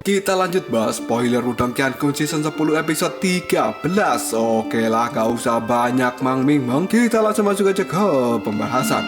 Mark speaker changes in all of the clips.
Speaker 1: Kita lanjut bahas spoiler Udang Kian-kun season 10 episode 13. Oke lah, gak usah banyak mang-ming-mang, kita langsung masuk aja ke pembahasan.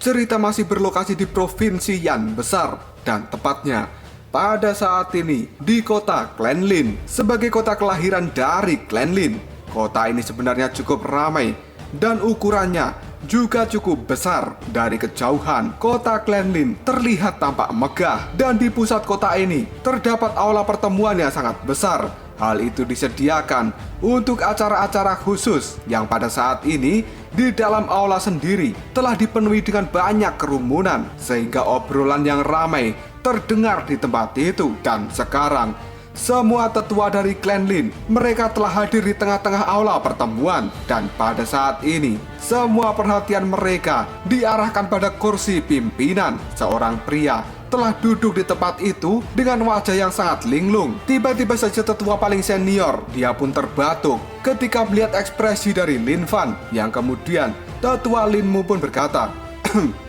Speaker 1: Cerita masih berlokasi di provinsi Yan besar, dan tepatnya pada saat ini di kota Klenlin, sebagai kota kelahiran dari Klenlin. Kota ini sebenarnya cukup ramai dan ukurannya juga cukup besar. Dari kejauhan, kota Klenlin terlihat tampak megah, dan di pusat kota ini terdapat aula pertemuan yang sangat besar. Hal itu disediakan untuk acara-acara khusus yang pada saat ini di dalam aula sendiri telah dipenuhi dengan banyak kerumunan, sehingga obrolan yang ramai terdengar di tempat itu. Dan sekarang semua tetua dari Klenlin, mereka telah hadir di tengah-tengah aula pertemuan. Dan pada saat ini semua perhatian mereka diarahkan pada kursi pimpinan. Seorang pria telah duduk di tempat itu dengan wajah yang sangat linglung. Tiba-tiba saja tetua paling senior, dia pun terbatuk ketika melihat ekspresi dari Lin Fan. Yang kemudian tetua Linmu pun berkata,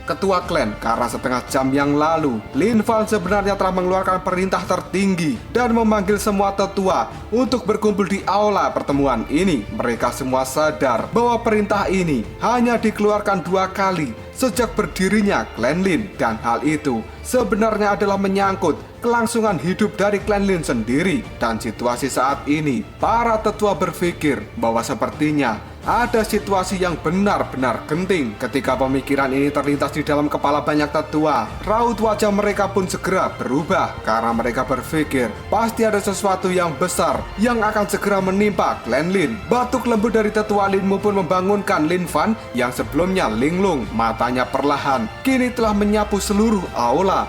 Speaker 1: Ketua klan, karena setengah jam yang lalu Lin Fan sebenarnya telah mengeluarkan perintah tertinggi dan memanggil semua tetua untuk berkumpul di aula pertemuan ini. Mereka semua sadar bahwa perintah ini hanya dikeluarkan 2 kali sejak berdirinya Klenlin, dan hal itu sebenarnya adalah menyangkut kelangsungan hidup dari Klenlin sendiri. Dan situasi saat ini, para tetua berpikir bahwa sepertinya ada situasi yang benar-benar genting. Ketika pemikiran ini terlintas di dalam kepala banyak tetua, raut wajah mereka pun segera berubah, karena mereka berpikir pasti ada sesuatu yang besar yang akan segera menimpa Klenlin. Batuk lembut dari tetua Linmu pun membangunkan Lin Fan yang sebelumnya linglung. Matanya perlahan kini telah menyapu seluruh aula.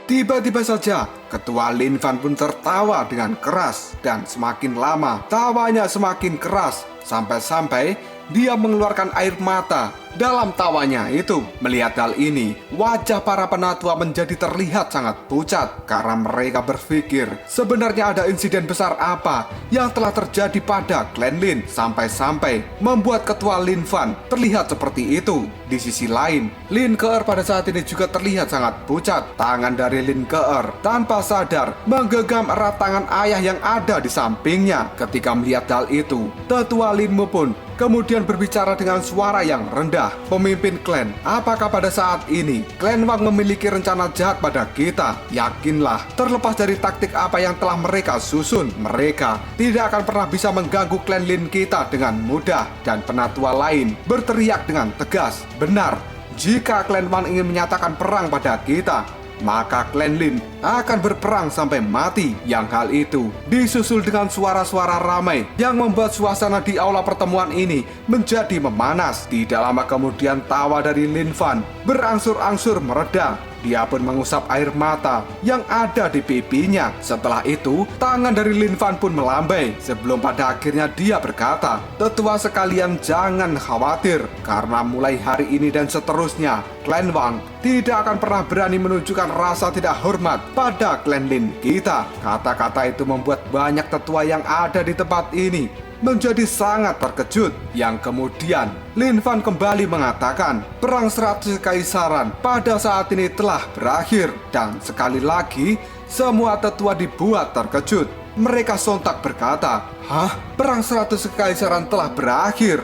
Speaker 1: Tiba-tiba saja, Ketua Lin Fan pun tertawa dengan keras, dan semakin lama tawanya semakin keras, sampai-sampai dia mengeluarkan air mata dalam tawanya itu. Melihat hal ini, wajah para penatua menjadi terlihat sangat pucat, karena mereka berpikir sebenarnya ada insiden besar apa yang telah terjadi pada Klenlin sampai-sampai membuat Ketua Lin Fan terlihat seperti itu. Di sisi lain, Lin Keer pada saat ini juga terlihat sangat pucat. Tangan dari Lin Keer tanpa sadar menggenggam erat tangan ayah yang ada di sampingnya. Ketika melihat hal itu, tetua Linmu pun kemudian berbicara dengan suara yang rendah. Pemimpin klan, apakah pada saat ini Klan Wang memiliki rencana jahat pada kita? Yakinlah, terlepas dari taktik apa yang telah mereka susun, mereka tidak akan pernah bisa mengganggu Klan Lin kita dengan mudah. Dan penatua lain berteriak dengan tegas, benar, jika Klan Wang ingin menyatakan perang pada kita, maka Klan Lin akan berperang sampai mati. Yang hal itu disusul dengan suara-suara ramai yang membuat suasana di aula pertemuan ini menjadi memanas. Tidak lama kemudian tawa dari Lin Fan berangsur-angsur mereda. Dia pun mengusap air mata yang ada di pipinya. Setelah itu, tangan dari Lin Fan pun melambai, sebelum pada akhirnya dia berkata, Tetua sekalian, jangan khawatir, karena mulai hari ini dan seterusnya, Klan Wang tidak akan pernah berani menunjukkan rasa tidak hormat pada Klan Lin kita. Kata-kata itu membuat banyak tetua yang ada di tempat ini menjadi sangat terkejut. Yang kemudian Lin Fan kembali mengatakan perang 100 kekaisaran pada saat ini telah berakhir. Dan sekali lagi semua tetua dibuat terkejut. Mereka sontak berkata, hah? Perang 100 kekaisaran telah berakhir?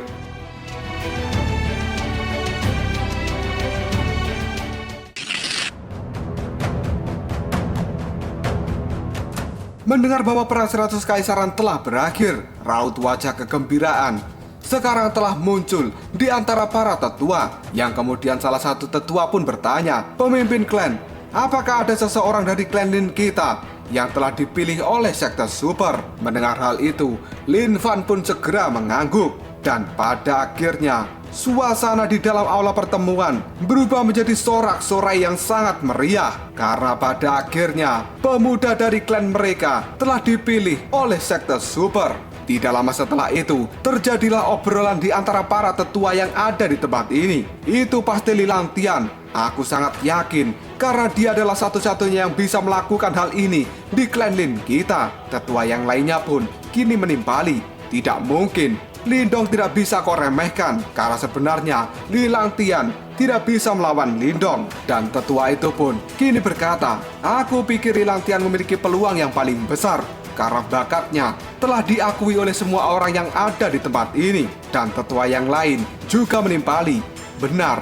Speaker 1: Mendengar bahwa perang 100 kekaisaran telah berakhir, raut wajah kegembiraan sekarang telah muncul di antara para tetua. Yang kemudian salah satu tetua pun bertanya, pemimpin klan, apakah ada seseorang dari Klan Lin kita yang telah dipilih oleh sekte super? Mendengar hal itu, Lin Fan pun segera mengangguk. Dan pada akhirnya suasana di dalam aula pertemuan berubah menjadi sorak-sorai yang sangat meriah, karena pada akhirnya pemuda dari klan mereka telah dipilih oleh sekte super. Tidak lama setelah itu, terjadilah obrolan di antara para tetua yang ada di tempat ini. Itu pasti Lilang Tian Aku sangat yakin karena dia adalah satu-satunya yang bisa melakukan hal ini di klan Lin kita. Tetua yang lainnya pun kini menimpali. Tidak mungkin, Lindong tidak bisa kau remehkan karena sebenarnya Li Langtian tidak bisa melawan Lindong. Dan tetua itu pun kini berkata, aku pikir Li Langtian memiliki peluang yang paling besar karena bakatnya telah diakui oleh semua orang yang ada di tempat ini. Dan tetua yang lain juga menimpali. Benar,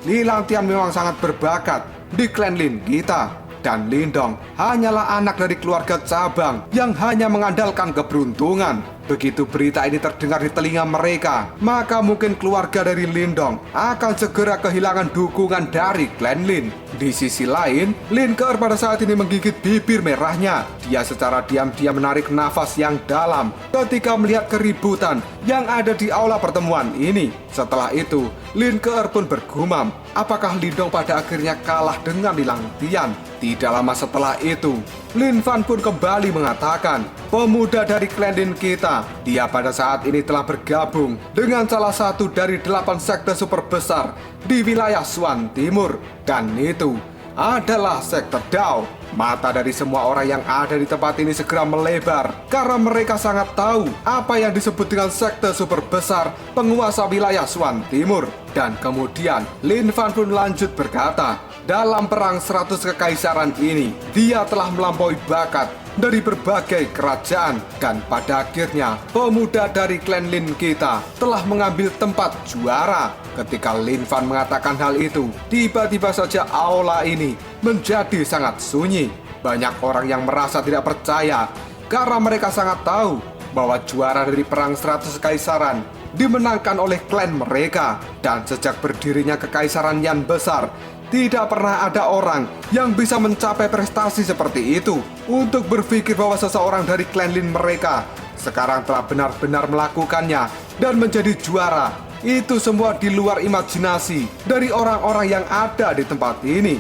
Speaker 1: Li Langtian memang sangat berbakat di klan Lin kita. Dan Lindong hanyalah anak dari keluarga cabang yang hanya mengandalkan keberuntungan. Begitu berita ini terdengar di telinga mereka, maka mungkin keluarga dari Lindong akan segera kehilangan dukungan dari klan Lin. Di sisi lain, Lin Ke'er pada saat ini menggigit bibir merahnya. Dia secara diam-diam menarik nafas yang dalam ketika melihat keributan yang ada di aula pertemuan ini. Setelah itu, Lin Ke'er pun bergumam, apakah Lindong pada akhirnya kalah dengan Li Langtian? Tidak lama setelah itu, Lin Fan pun kembali mengatakan, pemuda dari klan Lin kita, dia pada saat ini telah bergabung dengan salah satu dari 8 sekte super besar di wilayah Suan Timur. Dan itu adalah sekte Dao. Mata dari semua orang yang ada di tempat ini segera melebar karena mereka sangat tahu apa yang disebut dengan sekte super besar penguasa wilayah Suan Timur. Dan kemudian Lin Fan pun lanjut berkata, dalam perang 100 kekaisaran ini, dia telah melampaui bakat dari berbagai kerajaan. Dan pada akhirnya, pemuda dari klan Lin kita telah mengambil tempat juara. Ketika Lin Fan mengatakan hal itu, tiba-tiba saja aula ini menjadi sangat sunyi. Banyak orang yang merasa tidak percaya karena mereka sangat tahu bahwa juara dari perang 100 kekaisaran dimenangkan oleh klan mereka. Dan sejak berdirinya kekaisaran yang besar, tidak pernah ada orang yang bisa mencapai prestasi seperti itu. Untuk berpikir bahwa seseorang dari klan Lin mereka sekarang telah benar-benar melakukannya dan menjadi juara, itu semua di luar imajinasi dari orang-orang yang ada di tempat ini.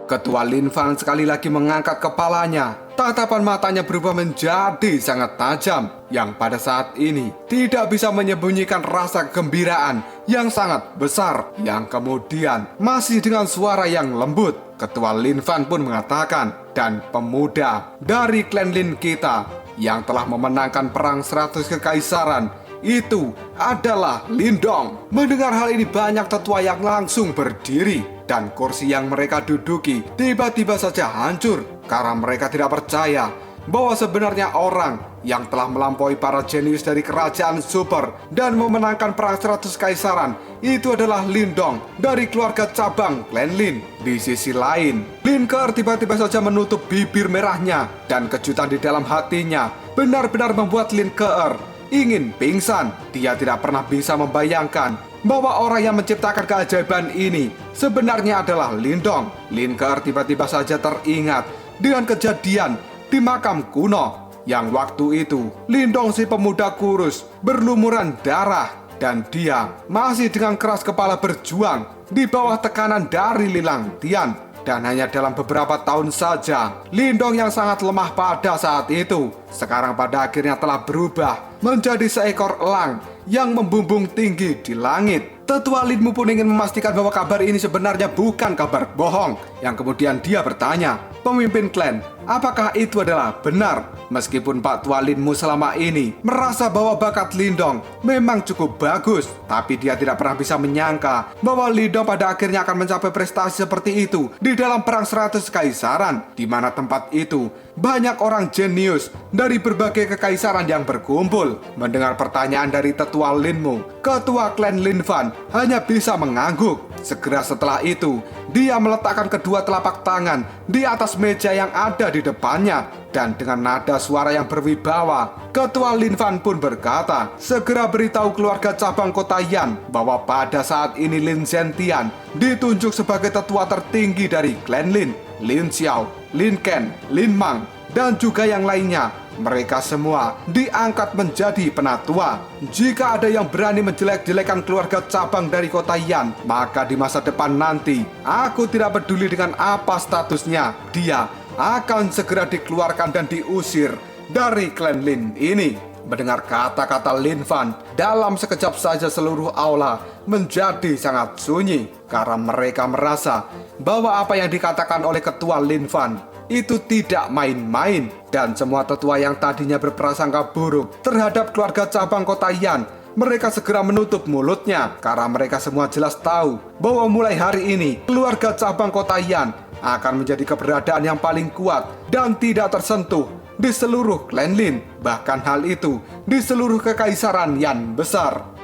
Speaker 1: Ketua Lin Fan sekali lagi mengangkat kepalanya. Tatapan matanya berubah menjadi sangat tajam, yang pada saat ini tidak bisa menyembunyikan rasa kegembiraan yang sangat besar. Yang kemudian masih dengan suara yang lembut, Ketua Lin Fan pun mengatakan, dan pemuda dari klan Lin kita yang telah memenangkan perang 100 kekaisaran itu adalah Lindong. Mendengar hal ini, banyak tetua yang langsung berdiri. Dan kursi yang mereka duduki tiba-tiba saja hancur karena mereka tidak percaya bahwa sebenarnya orang yang telah melampaui para jenius dari kerajaan super dan memenangkan perang 100 kaisaran itu adalah Lindong dari keluarga cabang klan Lin. Di sisi lain, Lin Ke'er tiba-tiba saja menutup bibir merahnya, dan kejutan di dalam hatinya benar-benar membuat Lin Ke'er ingin pingsan. Dia tidak pernah bisa membayangkan bahwa orang yang menciptakan keajaiban ini sebenarnya adalah Lindong. Lin Ke'er tiba-tiba saja teringat dengan kejadian di makam kuno, yang waktu itu Lindong si pemuda kurus berlumuran darah, dan dia masih dengan keras kepala berjuang di bawah tekanan dari Li Langtian. Dan hanya dalam beberapa tahun saja, Lindong yang sangat lemah pada saat itu sekarang pada akhirnya telah berubah menjadi seekor elang yang membumbung tinggi di langit. Tetua Linmu pun ingin memastikan bahwa kabar ini sebenarnya bukan kabar bohong. Yang kemudian dia bertanya, pemimpin klan, apakah itu adalah benar? Meskipun Pak Tua Linmu selama ini merasa bahwa bakat Lindong memang cukup bagus, tapi dia tidak pernah bisa menyangka bahwa Lindong pada akhirnya akan mencapai prestasi seperti itu di dalam perang 100 kekaisaran, di mana tempat itu banyak orang jenius dari berbagai kekaisaran yang berkumpul. Mendengar pertanyaan dari Tetua Linmu, Ketua klan Lin Fan hanya bisa mengangguk. Segera setelah itu, dia meletakkan kedua telapak tangan di atas meja yang ada di depannya. Dan dengan nada suara yang berwibawa, Ketua Lin Fan pun berkata, segera beritahu keluarga cabang kota Yan bahwa pada saat ini Lin Zentian ditunjuk sebagai tetua tertinggi dari klan Lin. Lin Xiao, Lin Ken, Lin Mang, dan juga yang lainnya. Mereka semua diangkat menjadi penatua. Jika ada yang berani menjelek-jelekan keluarga cabang dari kota Yan, maka di masa depan nanti, aku tidak peduli dengan apa statusnya, dia akan segera dikeluarkan dan diusir dari klan Lin ini. Mendengar kata-kata Lin Fan, dalam sekejap saja seluruh aula menjadi sangat sunyi karena mereka merasa bahwa apa yang dikatakan oleh ketua Lin Fan itu tidak main-main, dan semua tetua yang tadinya berprasangka buruk terhadap keluarga cabang kota Yan, mereka segera menutup mulutnya karena mereka semua jelas tahu bahwa mulai hari ini keluarga cabang kota Yan akan menjadi keberadaan yang paling kuat dan tidak tersentuh di seluruh klan Lin, bahkan hal itu di seluruh kekaisaran Yan besar.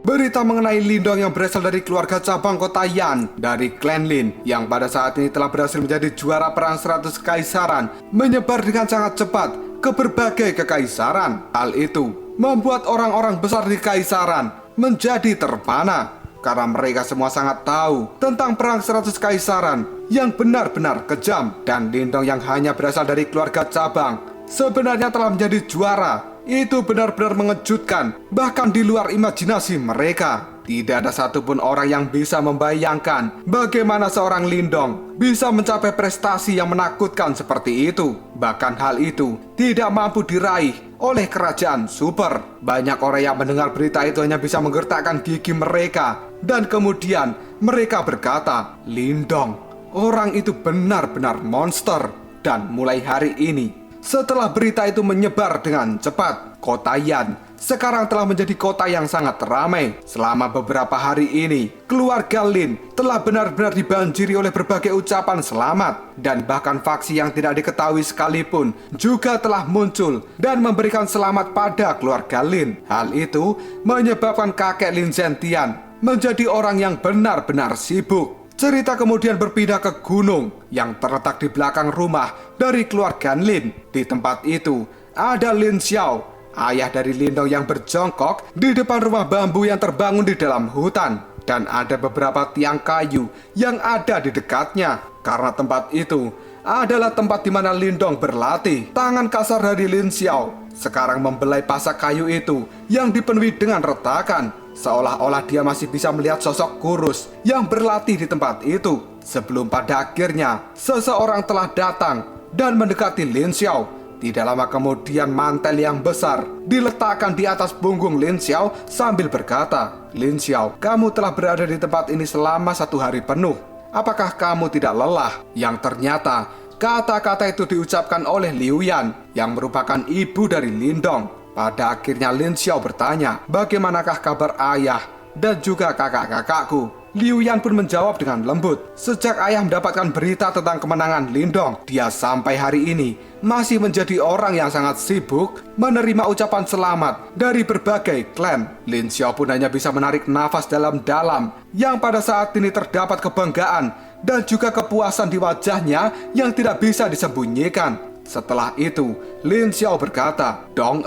Speaker 1: Berita mengenai Lindong yang berasal dari keluarga cabang kota Yan dari klan Lin yang pada saat ini telah berhasil menjadi juara perang 100 kekaisaran menyebar dengan sangat cepat ke berbagai kekaisaran. Hal itu membuat orang-orang besar di kekaisaran menjadi terpana karena mereka semua sangat tahu tentang perang 100 kekaisaran yang benar-benar kejam, dan Lindong yang hanya berasal dari keluarga cabang sebenarnya telah menjadi juara. Itu benar-benar mengejutkan, bahkan di luar imajinasi mereka. Tidak ada satupun orang yang bisa membayangkan bagaimana seorang Lindong bisa mencapai prestasi yang menakutkan seperti itu. Bahkan hal itu tidak mampu diraih oleh kerajaan super. Banyak orang yang mendengar berita itu hanya bisa menggertakkan gigi mereka, dan kemudian mereka berkata, Lindong, orang itu benar-benar monster. Dan mulai hari ini, setelah berita itu menyebar dengan cepat, kota Yan sekarang telah menjadi kota yang sangat ramai. Selama beberapa hari ini, keluarga Lin telah benar-benar dibanjiri oleh berbagai ucapan selamat, dan bahkan faksi yang tidak diketahui sekalipun juga telah muncul dan memberikan selamat pada keluarga Lin. Hal itu menyebabkan kakek Lin Zentian menjadi orang yang benar-benar sibuk. Cerita kemudian berpindah ke gunung yang terletak di belakang rumah dari keluarga Lin. Di tempat itu ada Lin Xiao, ayah dari Lindong yang berjongkok di depan rumah bambu yang terbangun di dalam hutan. Dan ada beberapa tiang kayu yang ada di dekatnya, karena tempat itu adalah tempat di mana Lindong berlatih. Tangan kasar dari Lin Xiao sekarang membelai pasak kayu itu yang dipenuhi dengan retakan, seolah-olah dia masih bisa melihat sosok kurus yang berlatih di tempat itu. Sebelum pada akhirnya seseorang telah datang dan mendekati Lin Xiao. Tidak lama kemudian mantel yang besar diletakkan di atas punggung Lin Xiao sambil berkata, Lin Xiao, kamu telah berada di tempat ini selama 1 hari penuh. Apakah kamu tidak lelah? Yang ternyata kata-kata itu diucapkan oleh Liu Yan yang merupakan ibu dari Lindong. Pada akhirnya Lin Xiao bertanya, bagaimanakah kabar ayah dan juga kakak-kakakku? Liu Yan pun menjawab dengan lembut, sejak ayah mendapatkan berita tentang kemenangan Lindong, dia sampai hari ini masih menjadi orang yang sangat sibuk menerima ucapan selamat dari berbagai klan. Lin Xiao pun hanya bisa menarik nafas dalam-dalam, yang pada saat ini terdapat kebanggaan dan juga kepuasan di wajahnya yang tidak bisa disembunyikan. Setelah itu, Lin Xiao berkata, Dong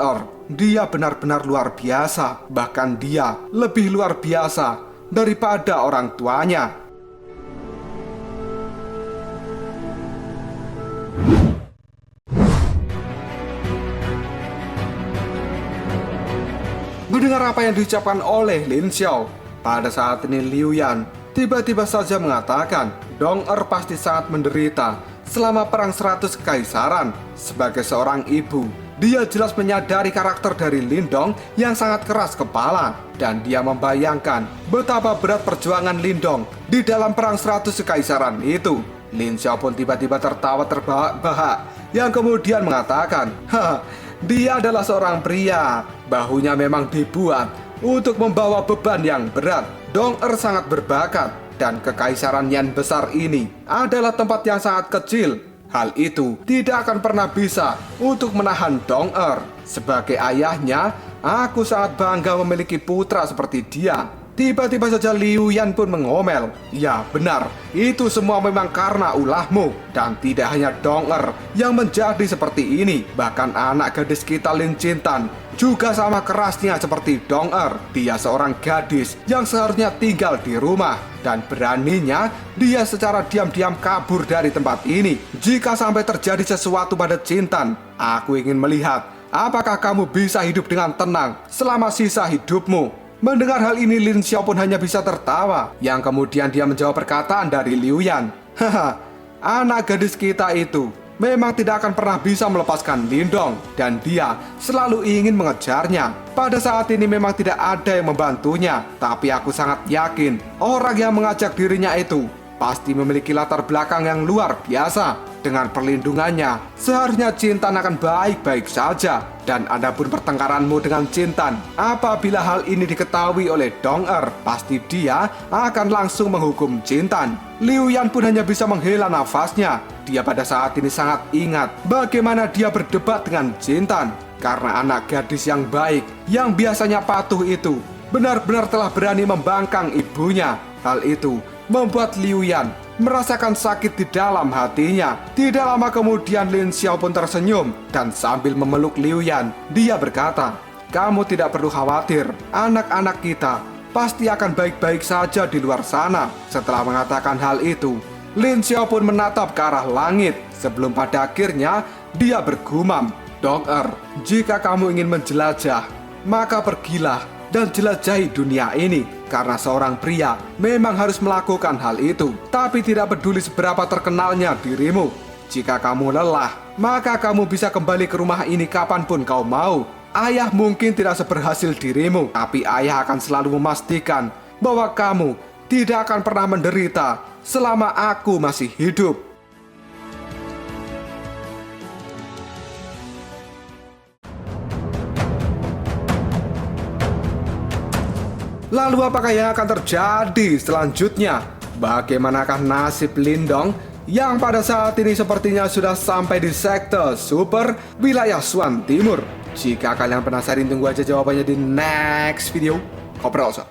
Speaker 1: dia benar-benar luar biasa. Bahkan dia lebih luar biasa daripada orang tuanya. Mendengar apa yang diucapkan oleh Lin Xiao, pada saat ini Liu Yan tiba-tiba saja mengatakan, Dong pasti sangat menderita selama perang 100 kekaisaran. Sebagai seorang ibu, dia jelas menyadari karakter dari Lindong yang sangat keras kepala, dan dia membayangkan betapa berat perjuangan Lindong di dalam perang 100 kekaisaran itu. Lin Xiao pun tiba-tiba tertawa terbahak-bahak yang kemudian mengatakan, dia adalah seorang pria, bahunya memang dibuat untuk membawa beban yang berat. Dong sangat berbakat, dan kekaisaran Yan besar ini adalah tempat yang sangat kecil. Hal itu tidak akan pernah bisa untuk menahan Dong. Sebagai ayahnya, aku sangat bangga memiliki putra seperti dia. Tiba-tiba saja Liu Yan pun mengomel, ya benar, itu semua memang karena ulahmu. Dan tidak hanya Dong yang menjadi seperti ini, bahkan anak gadis kita Lin Chintan juga sama kerasnya seperti Dong. Dia seorang gadis yang seharusnya tinggal di rumah, dan beraninya dia secara diam-diam kabur dari tempat ini. Jika sampai terjadi sesuatu pada Chintan, aku ingin melihat Apakah kamu bisa hidup dengan tenang selama sisa hidupmu? Mendengar hal ini, Lin Xiao pun hanya bisa tertawa. Yang kemudian dia menjawab perkataan dari Liu Yan. Haha, anak gadis kita itu memang tidak akan pernah bisa melepaskan Lindong, dan dia selalu ingin mengejarnya. Pada saat ini memang tidak ada yang membantunya, tapi aku sangat yakin orang yang mengajak dirinya itu pasti memiliki latar belakang yang luar biasa. Dengan perlindungannya, seharusnya Jintan akan baik-baik saja. Dan adapun pertengkaranmu dengan Jintan, apabila hal ini diketahui oleh Dong Er, pasti dia akan langsung menghukum Jintan. Liu Yan pun hanya bisa menghela nafasnya. Dia pada saat ini sangat ingat bagaimana dia berdebat dengan Jintan. Karena anak gadis yang baik, yang biasanya patuh itu, benar-benar telah berani membangkang ibunya. Hal itu membuat Liu Yan merasakan sakit di dalam hatinya. Tidak lama kemudian Lin Xiao pun tersenyum dan sambil memeluk Liu Yan, dia berkata, "Kamu tidak perlu khawatir, anak-anak kita pasti akan baik-baik saja di luar sana." Setelah mengatakan hal itu, Lin Xiao pun menatap ke arah langit sebelum pada akhirnya dia bergumam, "Dong Er, jika kamu ingin menjelajah, maka pergilah dan jelajahi dunia ini." Karena seorang pria memang harus melakukan hal itu. Tapi tidak peduli seberapa terkenalnya dirimu, jika kamu lelah, maka kamu bisa kembali ke rumah ini kapanpun kau mau. Ayah mungkin tidak seberhasil dirimu, tapi ayah akan selalu memastikan bahwa kamu tidak akan pernah menderita selama aku masih hidup. Lalu apakah yang akan terjadi selanjutnya? Bagaimanakah nasib Lindong yang pada saat ini sepertinya sudah sampai di sektor super wilayah Xuan Timur? Jika kalian penasaran, tunggu aja jawabannya di next video. Koprol.